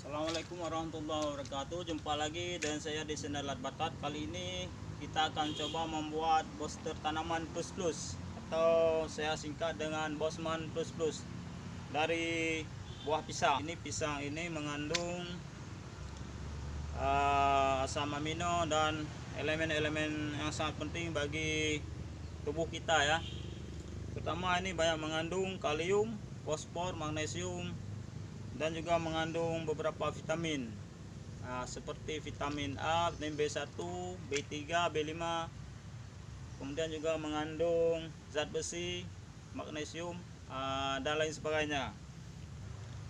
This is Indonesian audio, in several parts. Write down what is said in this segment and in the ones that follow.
Assalamualaikum warahmatullahi wabarakatuh. Jumpa lagi dengan saya di channel Lat Batat. Kali ini kita akan coba membuat booster tanaman plus plus, atau saya singkat dengan Bosman plus plus, dari buah pisang. Ini pisang ini mengandung asam amino dan elemen-elemen yang sangat penting bagi tubuh kita ya. Pertama, ini banyak mengandung kalium, fosfor, magnesium, dan juga mengandung beberapa vitamin, seperti vitamin A, vitamin B1, B3, B5. Kemudian juga mengandung zat besi, magnesium, dan lain sebagainya.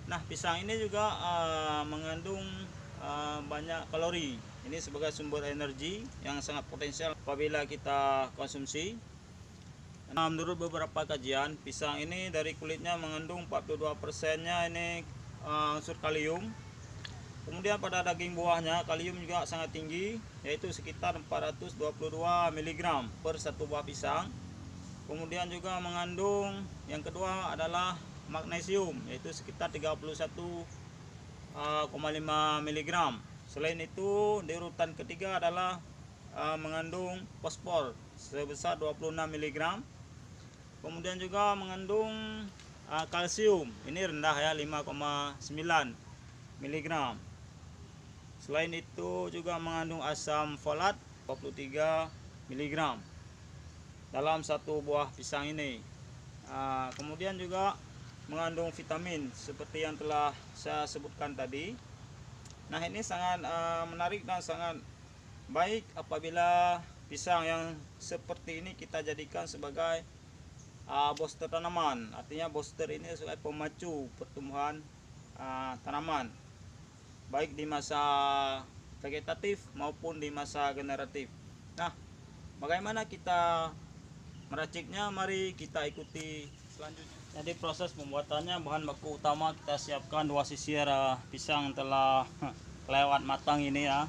Nah, pisang ini juga mengandung banyak kalori. Ini sebagai sumber energi yang sangat potensial apabila kita konsumsi. Nah, menurut beberapa kajian, pisang ini dari kulitnya mengandung 42%-nya ini unsur kalium. Kemudian pada daging buahnya kalium juga sangat tinggi, yaitu sekitar 422 mg per satu buah pisang. Kemudian juga mengandung yang kedua adalah magnesium, yaitu sekitar 31,5 mg. Selain itu, di urutan ketiga adalah mengandung fosfor sebesar 26 mg. Kemudian juga mengandung kalsium, ini rendah ya, 5,9 mg. Selain itu juga mengandung asam folat 23 mg dalam satu buah pisang ini. Kemudian juga mengandung vitamin seperti yang telah saya sebutkan tadi. Nah, ini sangat menarik dan sangat baik apabila pisang yang seperti ini kita jadikan sebagai booster tanaman. Artinya booster ini sebagai pemacu pertumbuhan tanaman, baik di masa vegetatif maupun di masa generatif. Nah, bagaimana kita meraciknya? Mari kita ikuti selanjutnya. Jadi proses pembuatannya, bahan baku utama kita siapkan 2 sisir pisang telah lewat matang ini ya.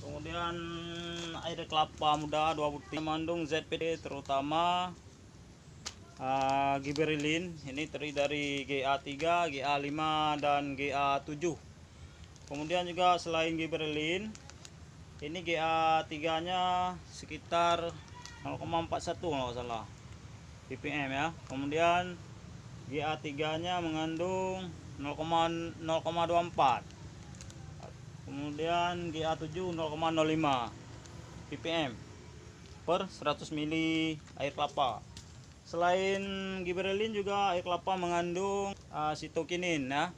Kemudian air kelapa muda 2 butir, mengandung ZPD terutama giberellin. Ini terdiri dari GA3, GA5 dan GA7. Kemudian juga selain giberellin, ini GA3 nya sekitar 0,41 kalau nggak salah ppm ya. Kemudian GA3 nya mengandung 0,24. Kemudian GA7 0,05 ppm per 100 ml air kelapa. Selain giberellin juga air kelapa mengandung sitokinin ya.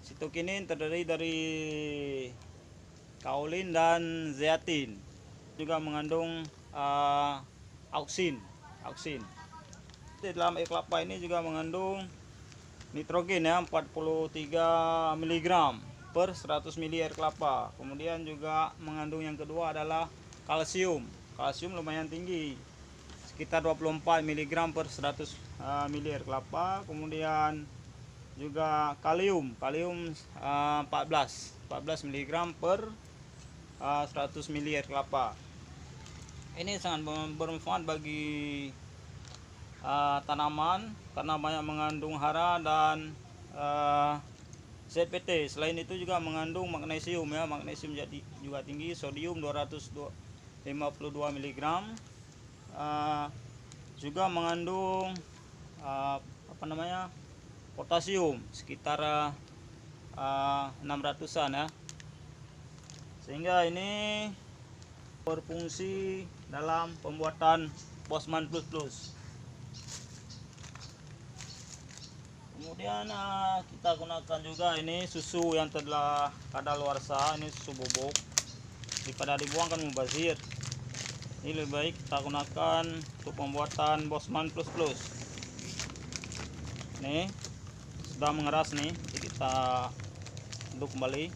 Sitokinin terdiri dari kaolin dan zeatin. Juga mengandung auksin. Di dalam air kelapa ini juga mengandung nitrogen ya, 43 mg per 100 ml air kelapa. Kemudian juga mengandung yang kedua adalah kalsium. Kalsium lumayan tinggi, sekitar 24 mg per 100 ml air kelapa. Kemudian juga kalium 14 mg per 100 ml air kelapa. Ini sangat bermanfaat bagi tanaman karena banyak mengandung hara dan ZPT. Selain itu juga mengandung magnesium ya. Magnesium jadi juga tinggi, sodium 252 mg. Juga mengandung potasium sekitar 600-an ya. Sehingga ini berfungsi dalam pembuatan Bosman plus plus. Kemudian kita gunakan juga ini susu yang telah kadaluarsa, ini susu bubuk. Daripada dibuang kan mubazir, ini lebih baik kita gunakan untuk pembuatan Bosman plus plus. Nih sudah mengeras nih, jadi kita aduk kembali.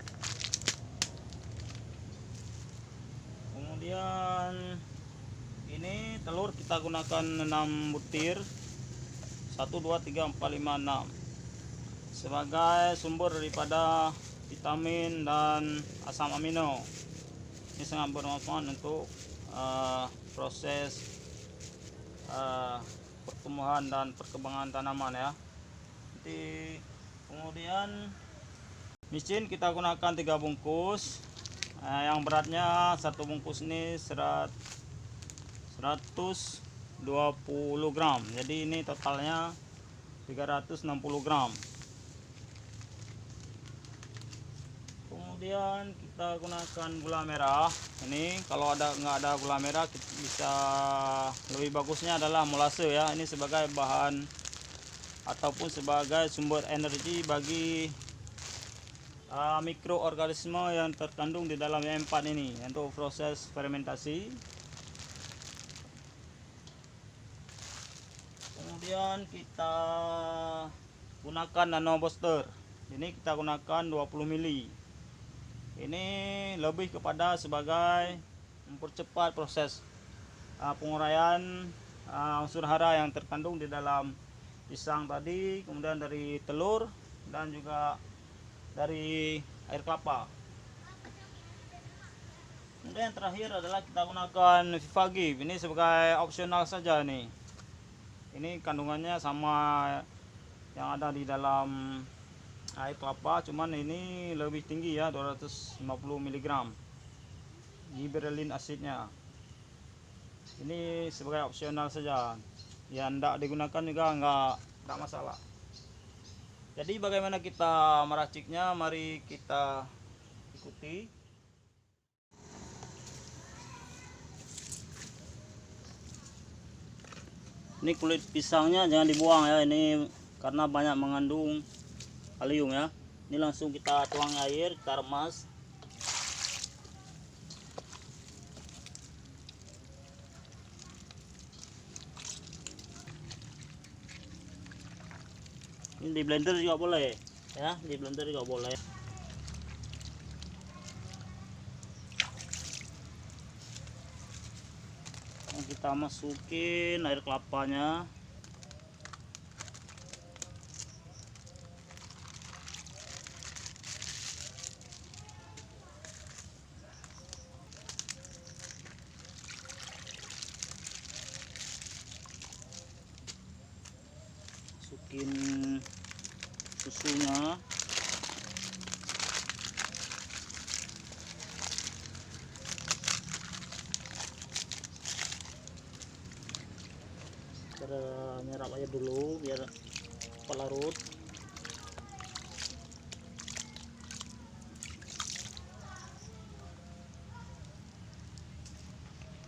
Kemudian ini telur kita gunakan 6 butir, 1, 2, 3, 4, 5, 6 sebagai sumber daripada vitamin dan asam amino. Ini sangat bermanfaat untuk proses pertumbuhan dan perkembangan tanaman ya. Nanti Kemudian micin kita gunakan 3 bungkus. Yang beratnya satu bungkus ini 120 gram. Jadi ini totalnya 360 gram. Kemudian kita gunakan gula merah. Ini kalau nggak ada gula merah, bisa lebih bagusnya adalah molase ya. Ini sebagai bahan ataupun sebagai sumber energi bagi mikroorganisme yang terkandung di dalam M4 ini untuk proses fermentasi. Kemudian kita gunakan nano booster. Ini kita gunakan 20 mili. Ini lebih kepada sebagai mempercepat proses penguraian unsur hara yang terkandung di dalam pisang tadi, kemudian dari telur dan juga dari air kelapa. Kemudian yang terakhir adalah kita gunakan Vivagib. Ini sebagai opsional saja nih. Ini kandungannya sama yang ada di dalam air kelapa, cuman ini lebih tinggi ya, 250 mg gibberellin asidnya. Ini sebagai opsional saja, ya tidak digunakan juga nggak masalah. Jadi bagaimana kita meraciknya, mari kita ikuti. Ini kulit pisangnya jangan dibuang ya, ini karena banyak mengandung kalium ya. Ini langsung kita tuang air, kita remas. Ini di blender juga boleh ya, di blender juga boleh. Kita masukin air kelapanya. Masukin susunya. Kita nyerap aja dulu biar pelarut.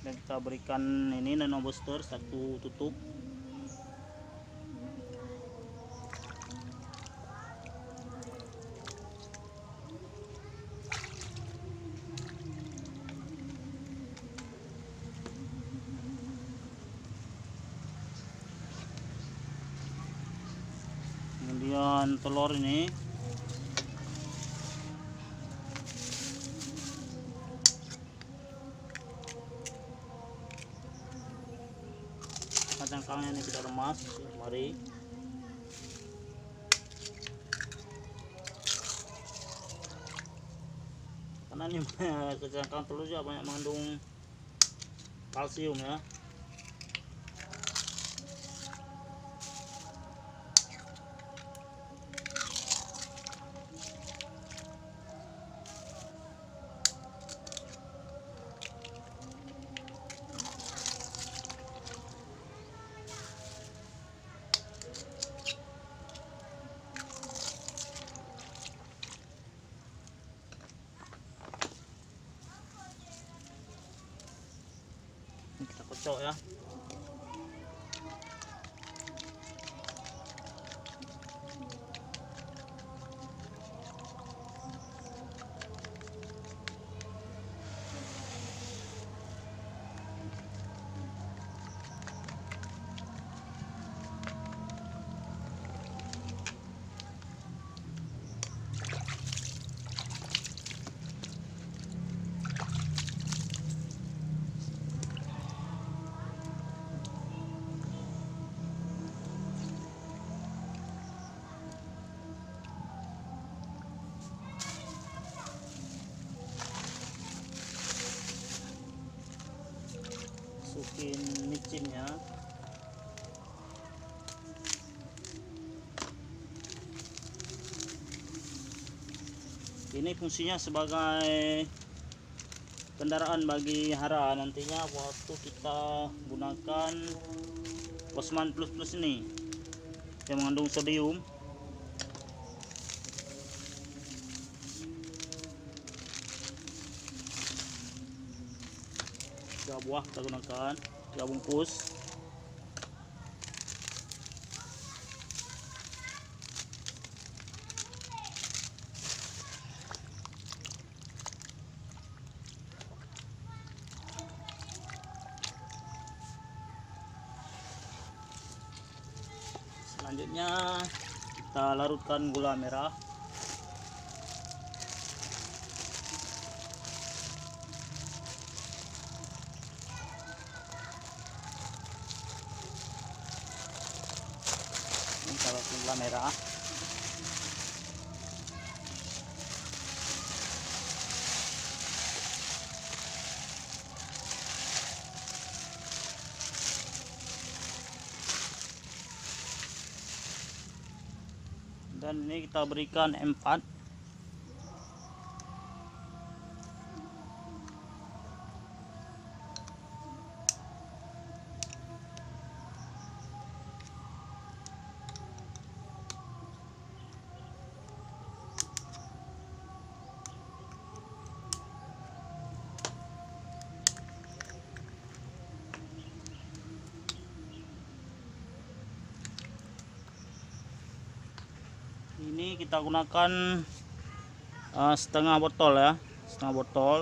Dan kita berikan ini nano booster satu tutup. Kemudian telur ini kacang-kacangnya ini kita remas, mari. Karena ini kacang telur juga banyak mengandung kalsium ya. Ini kita kocok ya. Ini fungsinya sebagai kendaraan bagi hara nantinya waktu kita gunakan Osman Plus Plus ini yang mengandung sodium. Tiga buah kita gunakan, 3 bungkus. Selanjutnya kita larutkan gula merah. Ini kalau gula merah. Dan ini kita berikan 4. Ini kita gunakan setengah botol ya, setengah botol.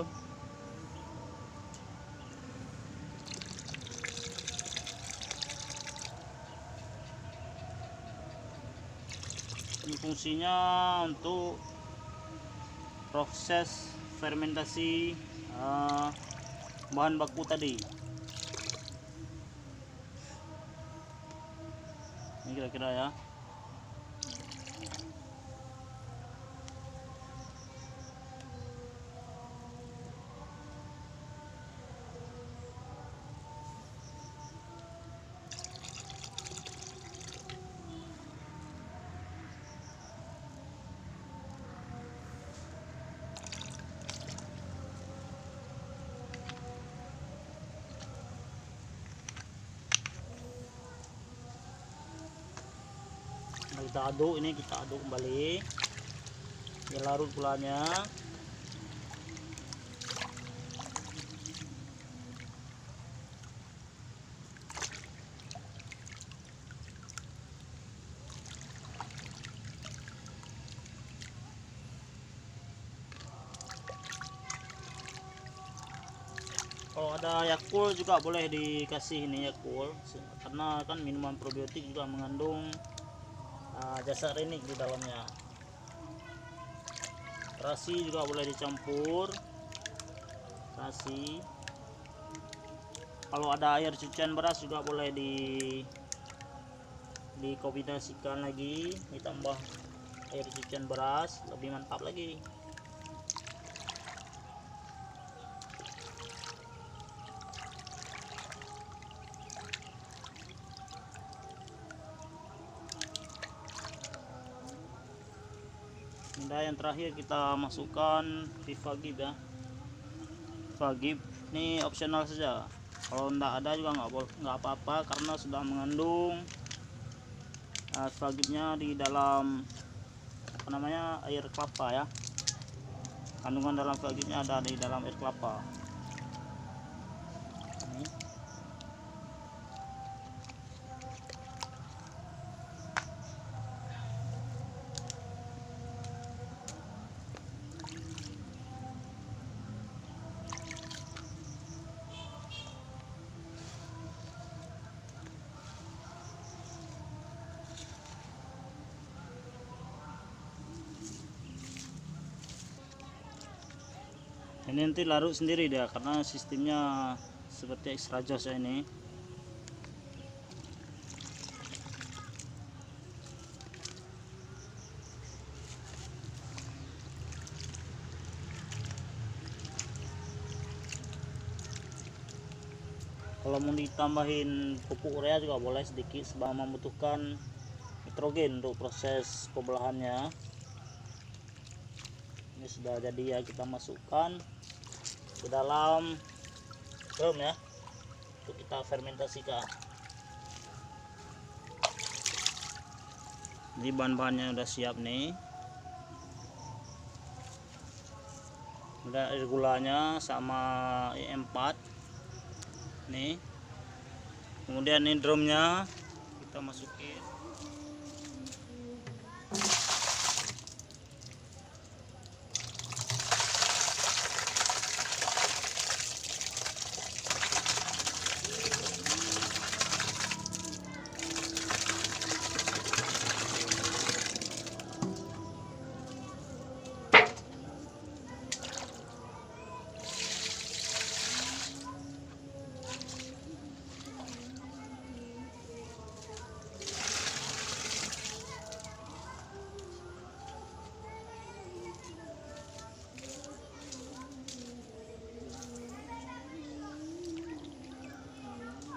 Ini fungsinya untuk proses fermentasi bahan baku tadi. Ini kira-kira ya. Kita aduk, ini kita aduk kembali, ya larut gulanya. Kalau ada Yakult juga boleh dikasih ini Yakult, karena kan minuman probiotik juga mengandung jasa renik di dalamnya. Terasi juga boleh dicampur, terasi. Kalau ada air cucian beras juga boleh dikombinasikan lagi, ditambah air cucian beras, lebih mantap lagi. Nah, yang terakhir kita masukkan Vivagib ya. Vivagib ini opsional saja. Kalau tidak ada juga nggak apa-apa, karena sudah mengandung Vivagibnya di dalam apa namanya, air kelapa ya. Kandungan dalam Vivagibnya ada di dalam air kelapa. Ini. Ini nanti larut sendiri dia, karena sistemnya seperti extra joss ya ini. Kalau mau ditambahin pupuk urea juga boleh sedikit, sebab membutuhkan nitrogen untuk proses pembelahannya. Ini Ini sudah jadi ya, kita masukkan ke dalam drum ya, untuk kita fermentasikan. Jadi bahan-bahannya udah siap nih. Udah air gulanya sama E4 nih. Kemudian ini drumnya kita masukin.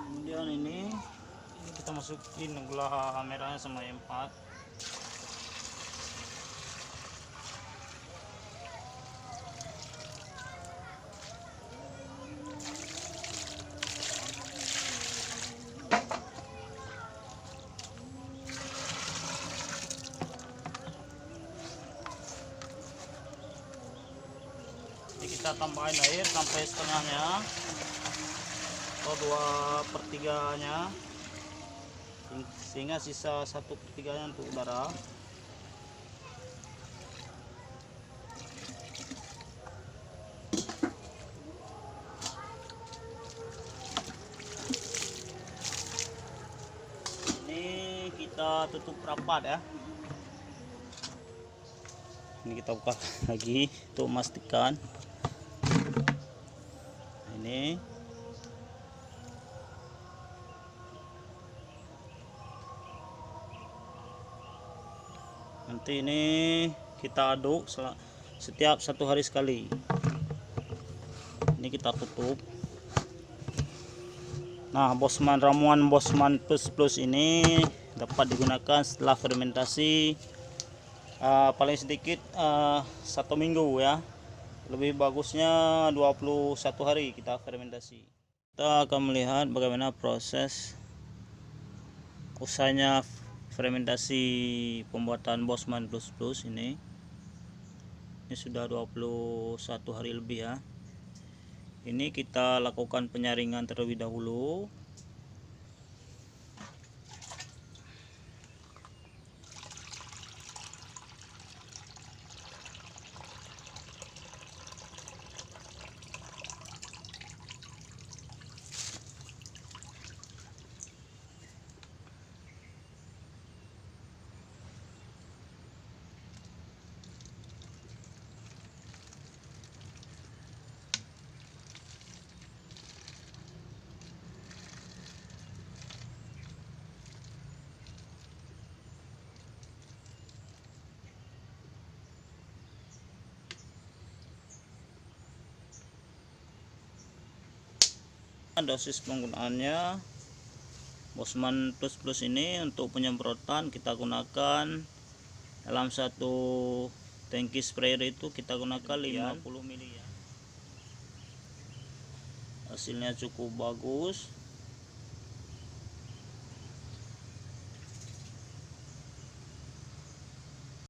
Kemudian ini kita masukin gula merahnya sama E4. Jadi kita tambahin air sampai setengahnya atau 2/3-nya, sehingga sisa 1/3-nya untuk udara. Ini kita tutup rapat ya. Ini kita buka lagi untuk memastikan. Ini nanti ini kita aduk setiap 1 hari sekali. Ini kita tutup. Nah, Bosman ramuan Bosman Plus ini dapat digunakan setelah fermentasi paling sedikit 1 minggu ya. Lebih bagusnya 21 hari kita fermentasi. Kita akan melihat bagaimana proses usahanya fermentasi pembuatan Bosman Plus ini. Ini sudah 21 hari lebih ya. Ini kita lakukan penyaringan terlebih dahulu. Dosis penggunaannya Bosman Plus ini untuk penyemprotan kita gunakan dalam 1 tangki sprayer itu kita gunakan 50 ml ya. Hasilnya cukup bagus.